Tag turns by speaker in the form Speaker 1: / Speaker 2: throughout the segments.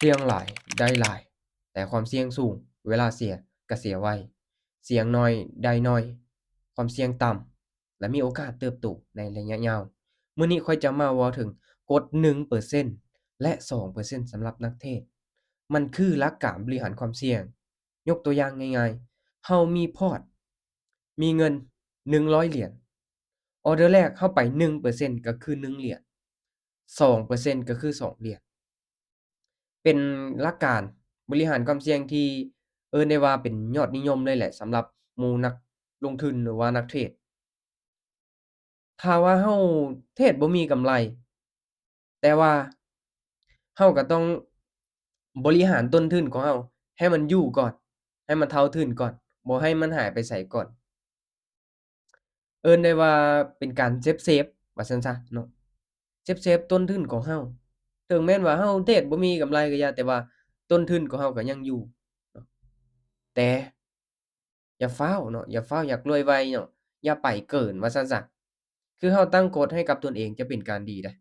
Speaker 1: เสี่ยงหลายได้หลายแต่ความเสี่ยงสูงเวลาเสียก็เสียไวเสี่ยงน้อยได้น้อยความเสี่ยงต่ำและมีโอกาสเติบโตในระยะยาวมื้อนี้ข้อยจะมาเว้าถึงกฎ1%และ2%สำหรับนักเทรดมันคือหลักการบริหารความเสี่ยงยกตัวอย่างง่ายๆเรามีพอร์ตมีเงิน100เหรียญออร์เดอร์แรกเราไป1%ก็คือ1เหรียญ2%ก็คือ2เหรียญ เป็นหลักการบริหารความเสี่ยงที่เอิ้นได้ว่าเป็นยอดนิยมเลยแหละสำหรับหมู่นักลงทุนหรือว่านักเทรดถ้าว่าเราเทรดบ่มีกำไรแต่ว่าเราก็ต้องบริหารต้นทุนของเราให้มันอยู่ก่อนให้มันเท่าทุนก่อนบ่ให้มันหายไปไสก่อนเอิ้นได้ว่าเป็นการเซฟๆว่าซั่นซะเนาะเซฟๆต้นทุนของเราถึงแม้นว่าเราเทรดบ่มีกำไรก็อย่าแต่ว่าต้นทุนของเราก็ยังอยู่เนาะแต่ อย่าฟ้าวเนาะอย่าฟ้าวอยากรวยไวเนาะอย่าไปเกินว่าซั่นซะคือเราตั้งกฎให้กับตนเองจะเป็นการดีเดะ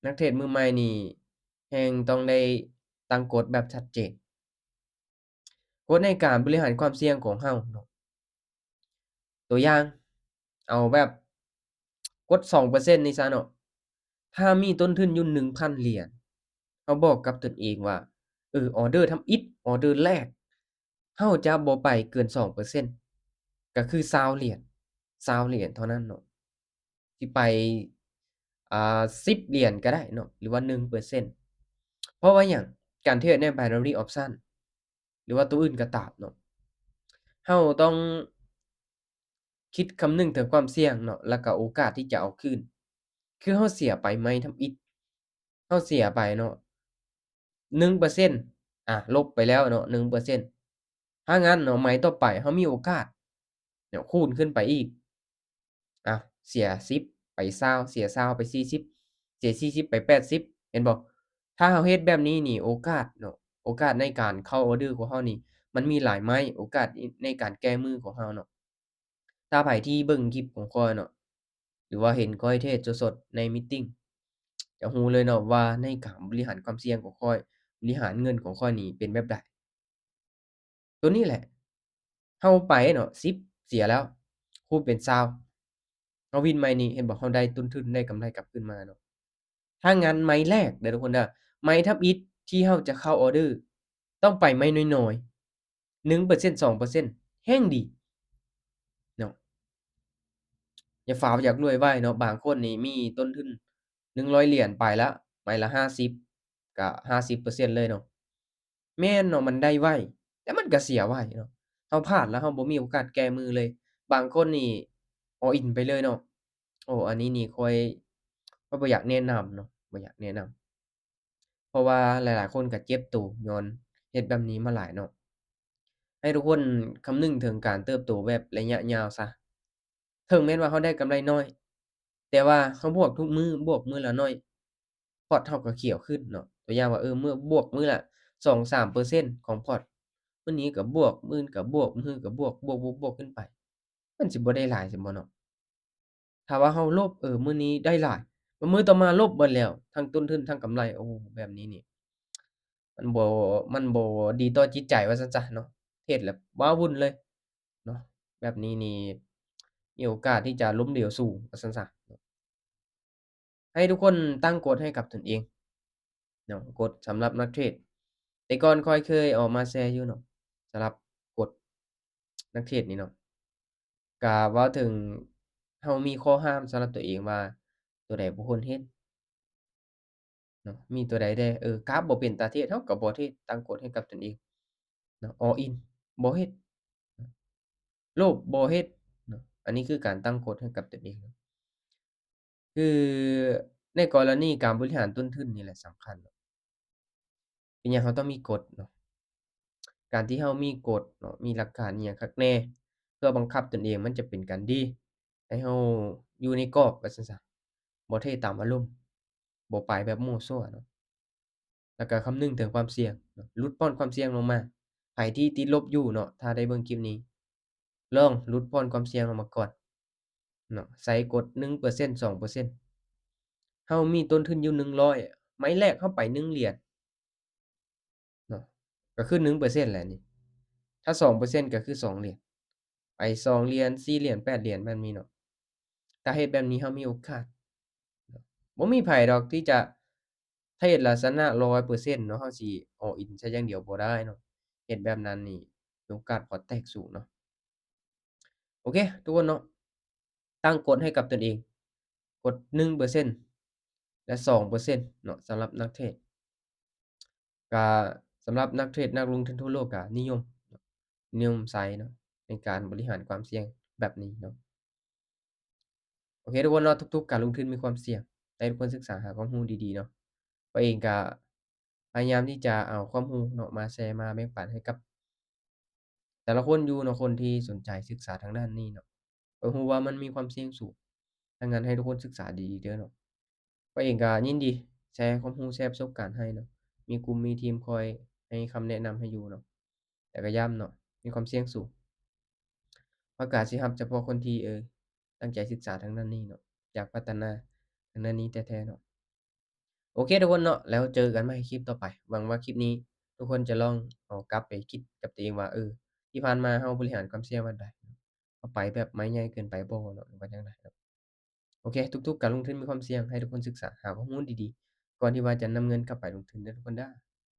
Speaker 1: นักเทรดมือใหม่นี่แฮ่งต้องได้ตั้งกฎแบบชัดเจนกฎในการบริหารความเสี่ยงของเราเนาะตัวอย่างเอาแบบกฎ2%นี่ซะเนาะถ้ามีต้นทุนอยู่ 1,000 เหรียญเราบอกกับตนเองว่าออร์เดอร์ทำอิฐออร์เดอร์แรกเราจะบ่ไปเกิน2%ก็คือ20เหรียญ20เหรียญเท่านั้นเนาะ สิไป10เหรียญก็ได้เนาะหรือว่า1%เปอร์เซ็นต์เพราะว่าหยังการเทรดใน Binary Option หรือว่าตัวอื่นก็ตามเนาะเราต้องคิดคำนึงถึงความเสี่ยงเนาะแล้วก็โอกาสที่จะเอาคืนคือเราเสียไปไม้ทำอิฐเราเสียไปเนาะ1%ลบไปแล้วเนาะ1%ถ้างั้นเนาะไม้ต่อไปเรามีโอกาสเนาะคูณขึ้นไปอีก เสีย10ไป20เสีย20ไป40เสีย40ไป80เห็นบ่ถ้าเราเฮ็ดแบบนี้นี่โอกาสเนาะโอกาสในการเข้าออร์เดอร์ของเรานี่มันมีหลายไม้โอกาสในการแก้มือของเราเนาะถ้าไผที่เบิ่งคลิปของข้อยเนาะหรือว่าเห็นข้อยเทรดสดๆในมีตติงจะรู้เลยเนาะว่าในการบริหารความเสี่ยงของข้อยบริหารเงินของข้อยนี่เป็นแบบใดตัวนี้แหละเราไปเนาะ10เสียแล้วคูณเป็น20เราวินไม้นี้เห็นบ่เราได้ต้นทุนได้กำไรกลับคืนมาเนาะ ถ้างั้นไม้แรกเด้อทุกคนเด้อไม้ทับอิฐที่เราจะเข้าออร์เดอร์ต้องไปไม้น้อยๆ1% 2%แฮ่งดีเนาะอย่าฟ้าวอยากรวยไวเนาะบางคนนี่มีต้นทุน100เหรียญไปแล้วไม้ละ50ก็50%เลยเนาะแม่นเนาะมันได้ไวแต่มันก็เสียไวเนาะเราพลาดแล้วเราบ่มีโอกาสแก้มือเลยบางคนนี่ all in ไปเลยเนาะโอ้อันนี้นี่ข้อยบ่อยากแนะนำเนาะบ่อยากแนะนำ เพราะว่าหลายๆคนก็เจ็บตัวญ้อนเฮ็ดแบบนี้มาหลายเนาะให้ทุกคนคำนึงถึงการเติบโตแบบระยะยาวซะถึงแม้นว่าเราได้กำไรน้อยแต่ว่าเราบวกทุกมื้อบวกมื้อละน้อยพอร์ตเราก็เขียวขึ้นเนาะตัวอย่างว่ามื้อบวกมื้อละ2-3%ของพอร์ตมื้อนี้ก็บวกมื้ออื่นก็บวกมื้อฮื้อก็บวกบวกๆๆขึ้นไปมันสิบ่ได้หลายซั้นบ่เนาะถ้าว่าเราลบมื้อนี้ได้หลายมื้อต่อมาลบเบิดแล้วทั้งต้นทุนทั้งกำไรโอ้แบบนี้นี่ มันบ่มันบ่ดีต่อจิตใจว่าซั่นซะเนาะเฮ็ดแล้วว้าวุ่นเลยเนาะแบบนี้นี่มีโอกาสที่จะล้มเหลวสูงว่าซั่นซะให้ทุกคนตั้งกฎให้กับตนเองเนาะกฎสำหรับนักเทรดแต่ก่อนข้อยเคยออกมาแชร์อยู่เนาะสำหรับกฎนักเทรดนี่เนาะก็เว้าถึงเรามีข้อห้ามสำหรับตัวเองว่าตัวใดบ่ควรเฮ็ดเนาะมีตัวใดแน่กราฟบ่เป็นตาเทรดเราก็บ่เทรดตั้งกฎให้กับตนเองเนาะ all in บ่เฮ็ด โลภบ่เฮ็ดเนาะอันนี้คือการตั้งกฎให้กับตนเองเนาะคือในกรณีการบริหารต้นทุนนี่แหละสำคัญเนาะเป็นหยังเราต้องมีกฎเนาะการที่เรามีกฎเนาะมีหลักการอิหยังคักแน่เพื่อบังคับตนเองมันจะเป็นการดีให้เราอยู่ในกรอบว่าซั่นซะบ่เทตามอารมณ์บ่ไปแบบมั่วซั่วเนาะแล้วก็คำนึงถึงความเสี่ยงเนาะลดผ่อนความเสี่ยงลงมาไผที่ติดลบอยู่เนาะถ้าได้เบิ่งคลิปนี้ลองลดผ่อนความเสี่ยงลงมาก่อน เนาะใส่กด1% 2%เฮามีต้นทุนอยู่100อะไม้แรกเราไป1เหรียญ ก็คือ1%แหละนี่ถ้า2%ก็คือ2เหรียญไป2เหรียญ4เหรียญ8เหรียญแบบนี้เนาะถ้าเฮ็ดแบบนี้เรามีโอกาสบ่มีไผดอกที่จะเทรดแล้วชนะ100%เนาะเราสิ all in เสียอย่างเดียวบ่ได้เนาะเฮ็ดแบบนั้นนี่มีโอกาสพอร์ตแตกสูงเนาะโอเคทุกคนเนาะตั้งกฎให้กับตนเองกฎ1%และ2%เนาะสำหรับนักเทรด ก็สำหรับนักเทรดนักลงทุนทั่วโลกก็นิยมใช้เนาะในการบริหารความเสี่ยงแบบนี้เนาะโอเคทุกคนเนาะทุกๆการลงทุนมีความเสี่ยงแต่ทุกคนศึกษาหาความรู้ดีๆเนาะตัวเองก็พยายามที่จะเอาความรู้เนาะมาแชร์มาแบ่งปันให้กับแต่ละคนอยู่เนาะคนที่สนใจศึกษาทางด้านนี้เนาะก็รู้ว่ามันมีความเสี่ยงสูงดังนั้นให้ทุกคนศึกษาดีๆเด้อเนาะตัวเองก็ยินดีแชร์ความรู้แชร์ประสบการณ์ให้เนาะมีกลุ่มมีทีมคอยให้คำแนะนำให้อยู่เนาะ แต่ก็ย้ำเนาะมีความเสี่ยงสูงประกาศสิรับเฉพาะคนที่ตั้งใจศึกษาทางด้านนี้เนาะอยากพัฒนาทางด้านนี้แท้ๆเนาะโอเคทุกคนเนาะแล้วเจอกันใหม่คลิปต่อไปหวังว่าคลิปนี้ทุกคนจะลองเอากลับไปคิดกับตัวเองว่าที่ผ่านมาเราบริหารความเสี่ยงแบบใดเราไปแบบไม้ใหญ่เกินไปบ่เนาะหรือว่าจั่งใดเนาะโอเคทุกๆการลงทุนมีความเสี่ยงให้ทุกคนศึกษาหาข้อมูลดีๆก่อนที่ว่าจะนำเงินกลับไปลงทุนเด้อทุกคนเด้อ